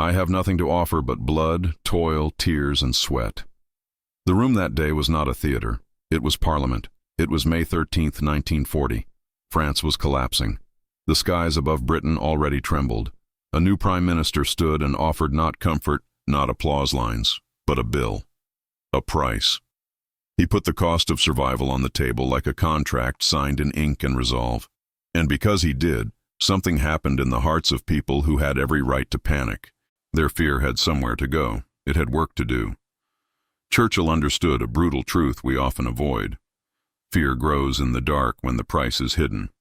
I have nothing to offer but blood, toil, tears, and sweat. The room that day was not a theater. It was Parliament. It was May 13th, 1940. France was collapsing. The skies above Britain already trembled. A new prime minister stood and offered not comfort, not applause lines, but a bill. A price. He put the cost of survival on the table like a contract signed in ink and resolve. And because he did, something happened in the hearts of people who had every right to panic. Their fear had somewhere to go. It had work to do. Churchill understood a brutal truth we often avoid. Fear grows in the dark when the price is hidden.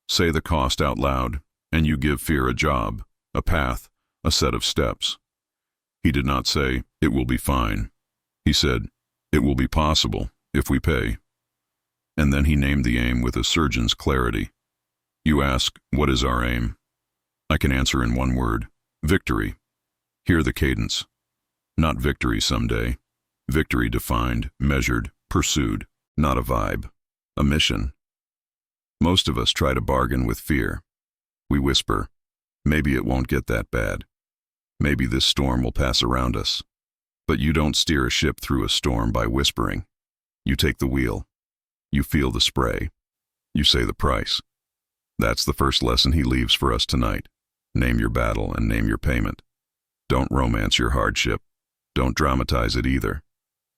Say the cost out loud, and you give fear a job, a path, a set of steps. He did not say, "It will be fine." He said, "It will be possible, if we pay." And then he named the aim with a surgeon's clarity. You ask, what is our aim? I can answer in one word: victory. Hear the cadence. Not victory someday. Victory defined, measured, pursued. Not a vibe. A mission. Most of us try to bargain with fear. We whisper, maybe it won't get that bad. Maybe this storm will pass around us. But you don't steer a ship through a storm by whispering. You take the wheel. You feel the spray. You say the price. That's the first lesson he leaves for us tonight. Name your battle and name your payment. Don't romance your hardship. Don't dramatize it either.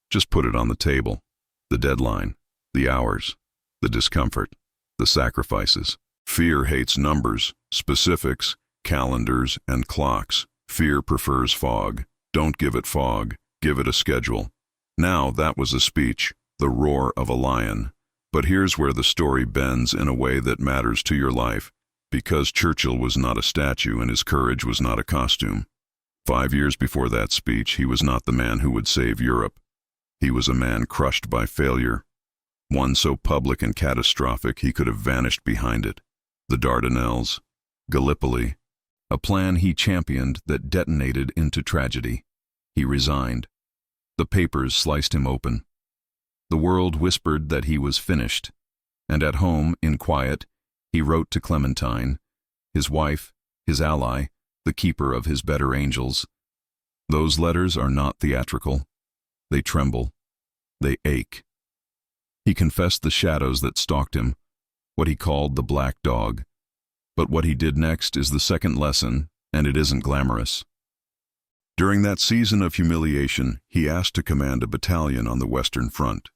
Just put it on the table. The deadline, the hours, the discomfort, the sacrifices. Fear hates numbers, specifics, calendars, and clocks. Fear prefers fog. Don't give it fog. Give it a schedule. Now that was a speech, the roar of a lion. But here's where the story bends in a way that matters to your life, because Churchill was not a statue and his courage was not a costume. 5 years before that speech, he was not the man who would save Europe. He was a man crushed by failure, one so public and catastrophic he could have vanished behind it. The Dardanelles, Gallipoli, a plan he championed that detonated into tragedy. He resigned. The papers sliced him open. The world whispered that he was finished, and at home, in quiet, he wrote to Clementine, his wife, his ally, the keeper of his better angels. Those letters are not theatrical. They tremble. They ache. He confessed the shadows that stalked him, what he called the black dog. But what he did next is the second lesson, and it isn't glamorous. During that season of humiliation, he asked to command a battalion on the Western Front.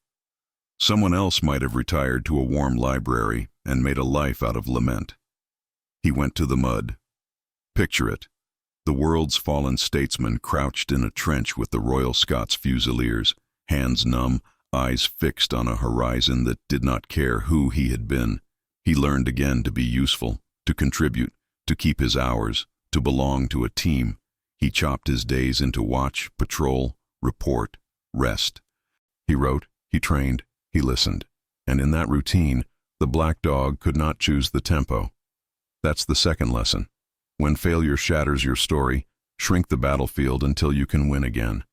Someone else might have retired to a warm library and made a life out of lament. He went to the mud. Picture it. The world's fallen statesman crouched in a trench with the Royal Scots Fusiliers, hands numb, eyes fixed on a horizon that did not care who he had been. He learned again to be useful, to contribute, to keep his hours, to belong to a team. He chopped his days into watch, patrol, report, rest. He wrote, he trained, he listened. And in that routine, the black dog could not choose the tempo. That's the second lesson. When failure shatters your story, shrink the battlefield until you can win again.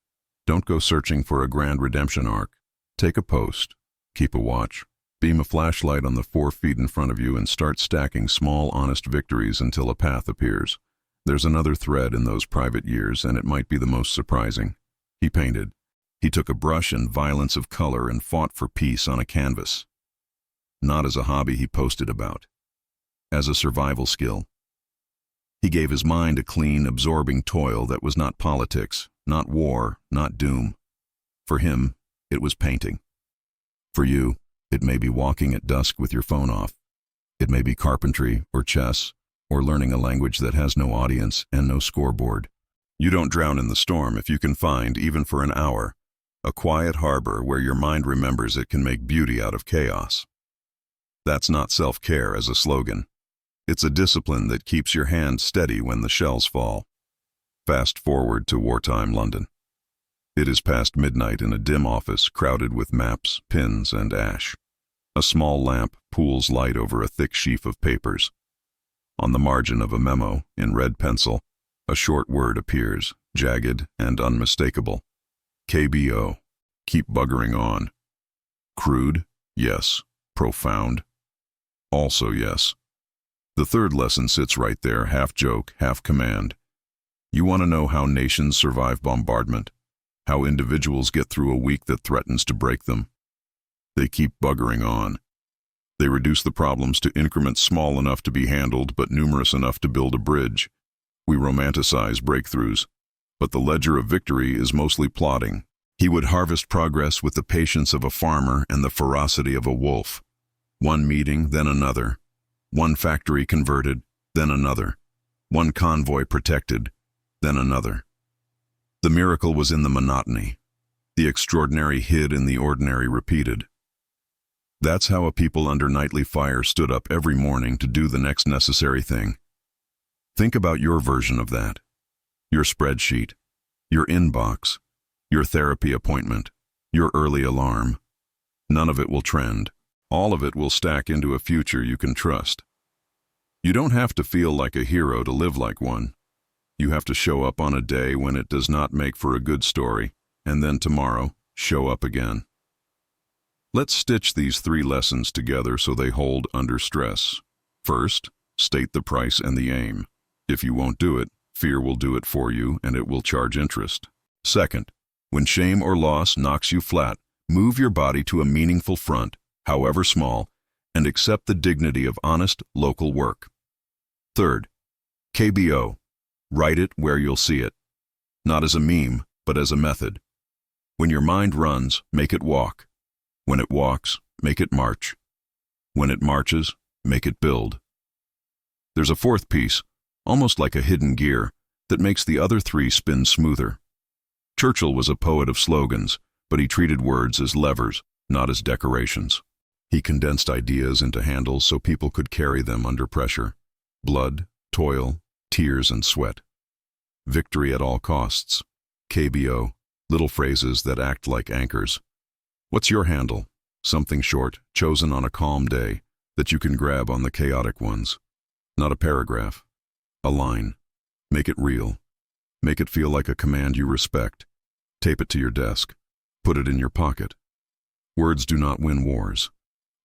Don't go searching for a grand redemption arc. Take a post. Keep a watch. Beam a flashlight on the 4 feet in front of you and start stacking small, honest victories until a path appears. There's another thread in those private years, and it might be the most surprising. He painted. He took a brush and violence of color and fought for peace on a canvas. Not as a hobby he posted about. As a survival skill. He gave his mind a clean, absorbing toil that was not politics, not war, not doom. For him, it was painting. For you, it may be walking at dusk with your phone off. It may be carpentry or chess, or learning a language that has no audience and no scoreboard. You don't drown in the storm if you can find, even for an hour, a quiet harbor where your mind remembers it can make beauty out of chaos. That's not self-care as a slogan. It's a discipline that keeps your hand steady when the shells fall. Fast forward to wartime London. It is past midnight in a dim office crowded with maps, pins, and ash. A small lamp pools light over a thick sheaf of papers. On the margin of a memo, in red pencil, a short word appears, jagged and unmistakable. K.B.O. Keep buggering on. Crude? Yes. Profound? Also yes. The third lesson sits right there, half joke, half command. You want to know how nations survive bombardment? How individuals get through a week that threatens to break them? They keep buggering on. They reduce the problems to increments small enough to be handled but numerous enough to build a bridge. We romanticize breakthroughs, but the ledger of victory is mostly plotting. He would harvest progress with the patience of a farmer and the ferocity of a wolf. One meeting, then another. One factory converted, then another. One convoy protected, then another. The miracle was in the monotony. The extraordinary hid in the ordinary repeated. That's how a people under nightly fire stood up every morning to do the next necessary thing. Think about your version of that. Your spreadsheet, your inbox, your therapy appointment, your early alarm. None of it will trend. All of it will stack into a future you can trust. You don't have to feel like a hero to live like one. You have to show up on a day when it does not make for a good story, and then tomorrow, show up again. Let's stitch these 3 lessons together so they hold under stress. First, state the price and the aim. If you won't do it, fear will do it for you and it will charge interest. Second, when shame or loss knocks you flat, move your body to a meaningful front, however small, and accept the dignity of honest, local work. Third, K.B.O. Write it where you'll see it. Not as a meme, but as a method. When your mind runs, make it walk. When it walks, make it march. When it marches, make it build. There's a 4th piece, almost like a hidden gear, that makes the other 3 spin smoother. Churchill was a poet of slogans, but he treated words as levers, not as decorations. He condensed ideas into handles so people could carry them under pressure. Blood, toil, tears, and sweat. Victory at all costs. K.B.O. Little phrases that act like anchors. What's your handle? Something short, chosen on a calm day, that you can grab on the chaotic ones. Not a paragraph. A line. Make it real. Make it feel like a command you respect. Tape it to your desk. Put it in your pocket. Words do not win wars,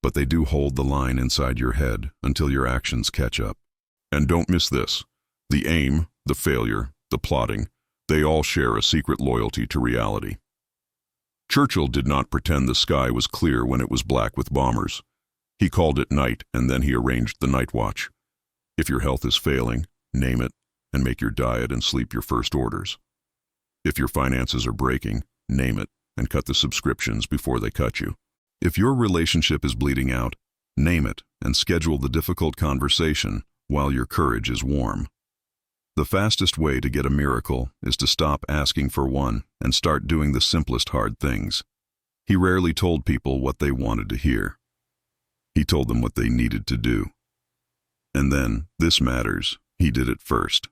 but they do hold the line inside your head until your actions catch up. And don't miss this. The aim, the failure, the plotting, they all share a secret loyalty to reality. Churchill did not pretend the sky was clear when it was black with bombers. He called it night and then he arranged the night watch. If your health is failing, name it and make your diet and sleep your first orders. If your finances are breaking, name it and cut the subscriptions before they cut you. If your relationship is bleeding out, name it and schedule the difficult conversation while your courage is warm. The fastest way to get a miracle is to stop asking for one and start doing the simplest hard things. He rarely told people what they wanted to hear. He told them what they needed to do. And then, this matters, he did it first.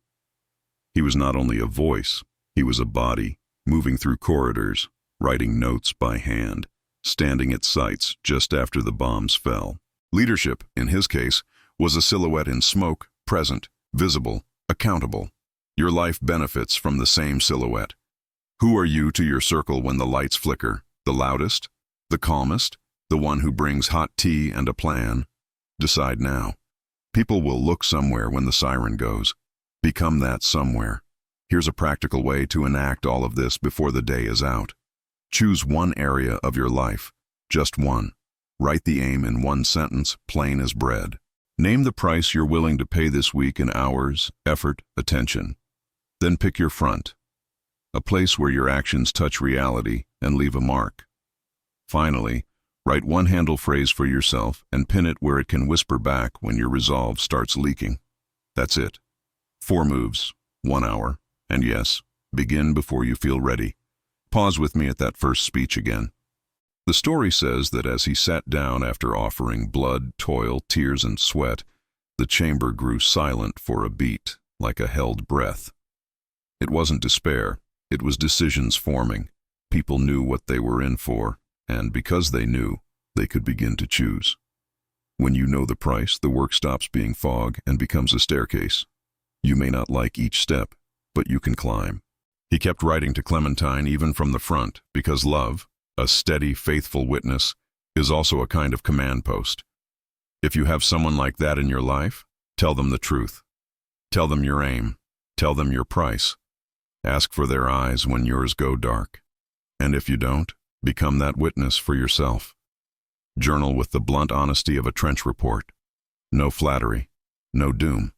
He was not only a voice, he was a body, moving through corridors, writing notes by hand, standing at sites just after the bombs fell. Leadership, in his case, was a silhouette in smoke, present, visible, accountable. Your life benefits from the same silhouette. Who are you to your circle when the lights flicker? The loudest? The calmest? The one who brings hot tea and a plan? Decide now. People will look somewhere when the siren goes. Become that somewhere. Here's a practical way to enact all of this before the day is out. Choose one area of your life, just one. Write the aim in one sentence, plain as bread. Name the price you're willing to pay this week in hours, effort, attention. Then pick your front, a place where your actions touch reality and leave a mark. Finally, write one handle phrase for yourself and pin it where it can whisper back when your resolve starts leaking. That's it. 4 moves, 1 hour, and yes, begin before you feel ready. Pause with me at that first speech again. The story says that as he sat down after offering blood, toil, tears, and sweat, the chamber grew silent for a beat, like a held breath. It wasn't despair, it was decisions forming. People knew what they were in for, and because they knew, they could begin to choose. When you know the price, the work stops being fog and becomes a staircase. You may not like each step, but you can climb. He kept writing to Clementine even from the front, because love, a steady, faithful witness, is also a kind of command post. If you have someone like that in your life, tell them the truth. Tell them your aim. Tell them your price. Ask for their eyes when yours go dark. And if you don't, become that witness for yourself. Journal with the blunt honesty of a trench report. No flattery, no doom.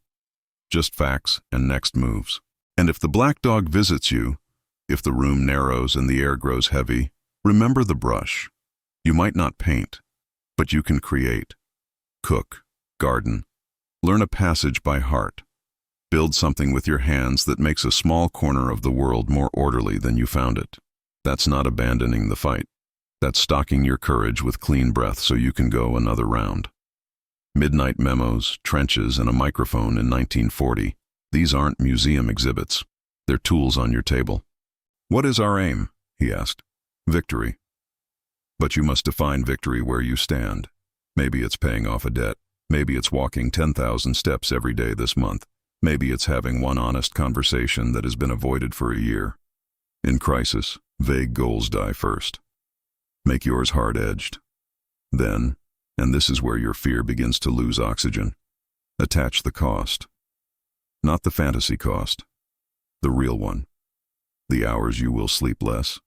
Just facts and next moves. And if the black dog visits you, if the room narrows and the air grows heavy, remember the brush. You might not paint, but you can create. Cook, garden, learn a passage by heart. Build something with your hands that makes a small corner of the world more orderly than you found it. That's not abandoning the fight. That's stocking your courage with clean breath so you can go another round. Midnight memos, trenches, and a microphone in 1940. These aren't museum exhibits. They're tools on your table. What is our aim? He asked. Victory. But you must define victory where you stand. Maybe it's paying off a debt. Maybe it's walking 10,000 steps every day this month. Maybe it's having one honest conversation that has been avoided for a year. In crisis, vague goals die first. Make yours hard-edged. Then, and this is where your fear begins to lose oxygen, attach the cost. Not the fantasy cost, the real one. The hours you will sleep less,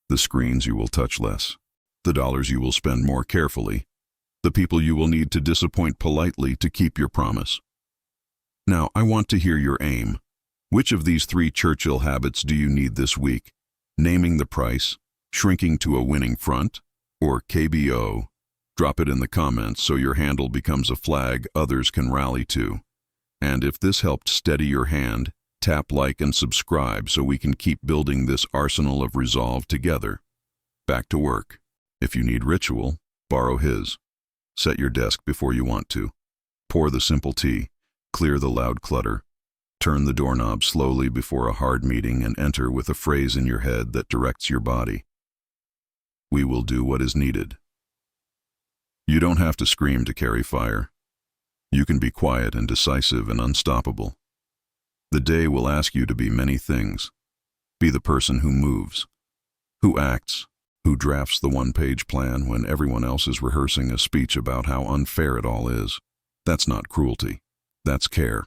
the screens you will touch less, the dollars you will spend more carefully, the people you will need to disappoint politely to keep your promise. Now, I want to hear your aim. Which of these 3 Churchill habits do you need this week? Naming the price, shrinking to a winning front, or K.B.O.? Drop it in the comments so your handle becomes a flag others can rally to. And if this helped steady your hand, tap like and subscribe so we can keep building this arsenal of resolve together. Back to work. If you need ritual, borrow his. Set your desk before you want to. Pour the simple tea. Clear the loud clutter. Turn the doorknob slowly before a hard meeting and enter with a phrase in your head that directs your body. We will do what is needed. You don't have to scream to carry fire. You can be quiet and decisive and unstoppable. The day will ask you to be many things. Be the person who moves, who acts, who drafts the one-page plan when everyone else is rehearsing a speech about how unfair it all is. That's not cruelty. That's care,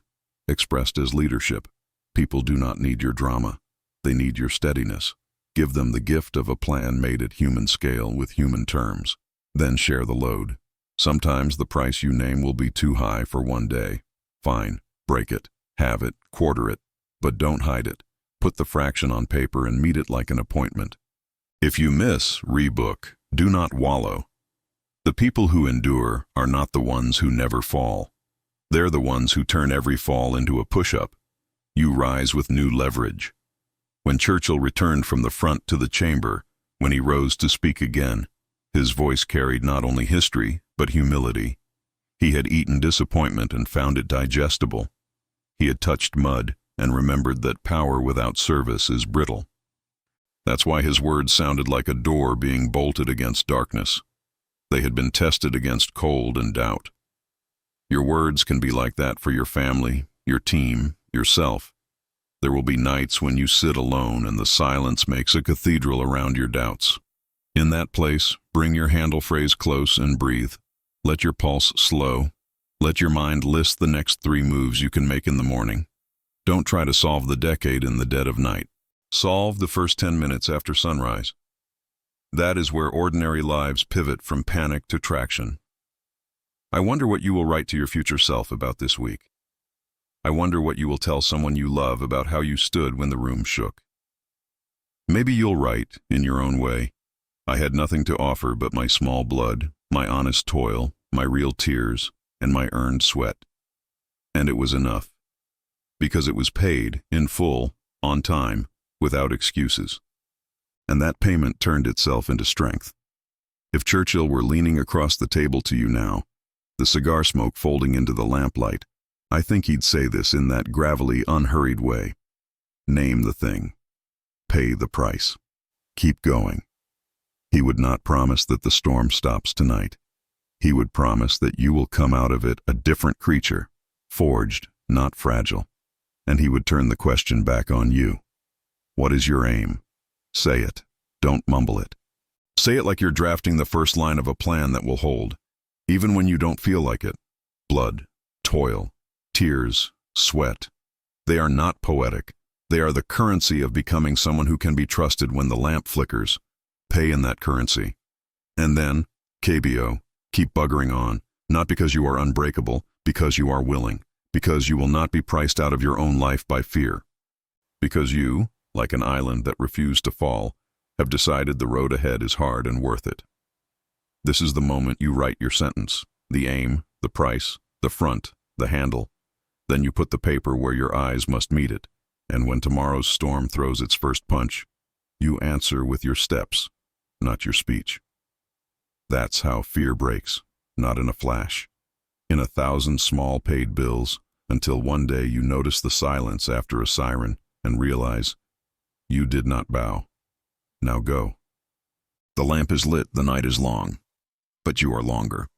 expressed as leadership. People do not need your drama. They need your steadiness. Give them the gift of a plan made at human scale with human terms. Then share the load. Sometimes the price you name will be too high for one day. Fine, break it, have it, quarter it, but don't hide it. Put the fraction on paper and meet it like an appointment. If you miss, rebook. Do not wallow. The people who endure are not the ones who never fall. They're the ones who turn every fall into a push-up. You rise with new leverage. When Churchill returned from the front to the chamber, when he rose to speak again, his voice carried not only history, but humility. He had eaten disappointment and found it digestible. He had touched mud and remembered that power without service is brittle. That's why his words sounded like a door being bolted against darkness. They had been tested against cold and doubt. Your words can be like that for your family, your team, yourself. There will be nights when you sit alone and the silence makes a cathedral around your doubts. In that place, bring your handle phrase close and breathe. Let your pulse slow. Let your mind list the next 3 moves you can make in the morning. Don't try to solve the decade in the dead of night. Solve the first 10 minutes after sunrise. That is where ordinary lives pivot from panic to traction. I wonder what you will write to your future self about this week. I wonder what you will tell someone you love about how you stood when the room shook. Maybe you'll write, in your own way, I had nothing to offer but my small blood, my honest toil, my real tears, and my earned sweat. And it was enough. Because it was paid, in full, on time, without excuses. And that payment turned itself into strength. If Churchill were leaning across the table to you now, the cigar smoke folding into the lamplight, I think he'd say this in that gravelly, unhurried way. Name the thing. Pay the price. Keep going. He would not promise that the storm stops tonight. He would promise that you will come out of it a different creature, forged, not fragile. And he would turn the question back on you. What is your aim? Say it. Don't mumble it. Say it like you're drafting the first line of a plan that will hold, even when you don't feel like it. Blood, toil, tears, sweat. They are not poetic. They are the currency of becoming someone who can be trusted when the lamp flickers. Pay in that currency. And then, K.B.O, keep buggering on, not because you are unbreakable, because you are willing, because you will not be priced out of your own life by fear. Because you, like an island that refused to fall, have decided the road ahead is hard and worth it. This is the moment you write your sentence, the aim, the price, the front, the handle. Then you put the paper where your eyes must meet it, and when tomorrow's storm throws its first punch, you answer with your steps, not your speech. That's how fear breaks, not in a flash, in 1,000 small paid bills, until one day you notice the silence after a siren and realize you did not bow. Now go. The lamp is lit, the night is long, but you are longer.